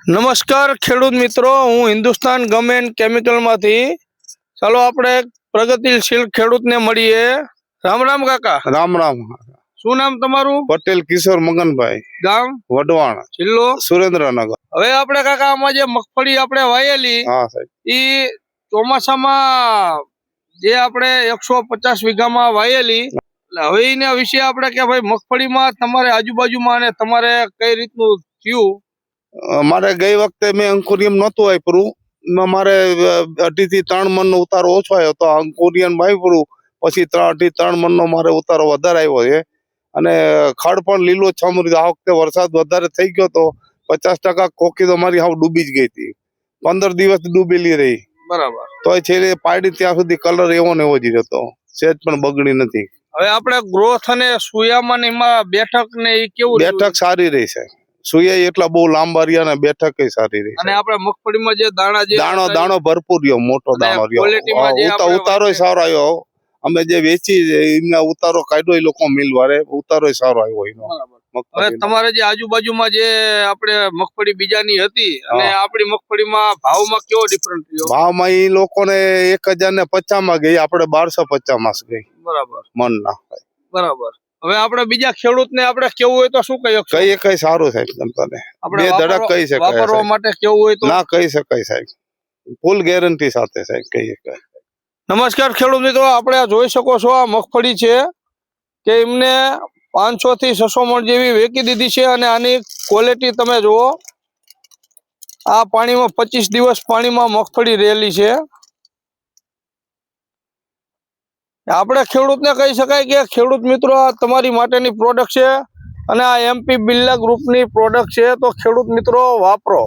નમસ્કાર ખેડૂત મિત્રો, હું હિન્દુસ્તાન ગમ એન્ડ કેમિકલમાંથી. ચાલો આપણે પ્રગતિશીલ ખેડૂતને મળીએ. રામ રામ કાકા. રામ રામ. શું નામ તમારું? પટેલ કિશોર મગનભાઈ, ગામ વઢવાણ, જિલ્લો સુરેન્દ્રનગર. હવે આપણે કાકા આમાં જે મગફળી આપણે વાયેલી હા સાહેબ, ઈ ચોમાસામાં જે આપણે 150 વીઘામાં વાયેલી, એટલે હવે એના વિશે આપણે કે ભાઈ મગફળીમાં તમારે આજુબાજુમાં અને તમારે કઈ રીતનું થયું? મારે ગઈ વખતે મેં અંકુરિયમ નહોતું વાપર્યું. મારે 2.5 થી 3 મણ નો ઉતારો ઓછો આવ્યો તો અંકુરિયમ વાપર્યું, પછી 2.5 થી 3 મણ નો મારે ઉતારો વધારે આવ્યો છે. અને ખડ પણ લીલો છમ આ વખતે વરસાદ વધારે થઈ ગયો તો 50% કોકી તો મારી હાવ ડૂબી જ ગઈ હતી. 15 દિવસ ડૂબેલી રહી. બરાબર. તો છેલ્લે પાડી ત્યાં સુધી કલર એવો ને એવો જ રહ્યો, સેજ પણ બગડી નથી. હવે આપણે ગ્રોથ અને સુયામાં ને એમાં બેઠક ને એ કેવું? બેઠક સારી રહી છે. સુયા એટલા બહુ લાંબા રહ્યા ને બેઠક સારી રહી. અને આપણે મગફળીમાં જે દાણા જે દાણો ભરપૂર રહ્યો, મોટો દાણો રહ્યો, ઉતારો સારો આવ્યો. અમે જે વેચી એમના ઉતારો કાઢ્યો, એ લોકો મિલ વાળે ઉતારો સારો આવ્યો એનો. હવે તમારે જે આજુબાજુમાં જે આપણે મગફળી બીજાની હતી અને આપણી મગફળીમાં ભાવમાં કેવો ડિફરન્સ રહ્યો? ભાવમાં એ લોકોને 1050 માં ગઈ, આપણે 1250 માં ગઈ. બરાબર. મન ના. બરાબર. હવે આપણે બીજા ખેડૂતને આપણે કેવું હોય તો શું કહીએ? કઈ સારું સાહેબ, તને બે ધડક કહી શકાય. વાપરવા માટે કેવું હોય તો ના કહી શકાય સાહેબ, ફૂલ ગેરંટી સાથે સાહેબ કહી શકાય. નમસ્કાર ખેડૂત મિત્રો, આપણે જોઈ શકો છો આ મગફળી છે કે એમને 500 થી 600 મણ જેવી વેચી દીધી છે. અને આની ક્વોલિટી તમે જુઓ, આ પાણીમાં 25 દિવસ પાણીમાં મગફળી રહેલી છે. આપણે ખેડૂતને કહી શકાય કે ખેડૂત મિત્રો આ તમારી માટેની પ્રોડક્ટ છે અને આ MP બિરલા ગ્રુપની પ્રોડક્ટ છે, તો ખેડૂત મિત્રો વાપરો.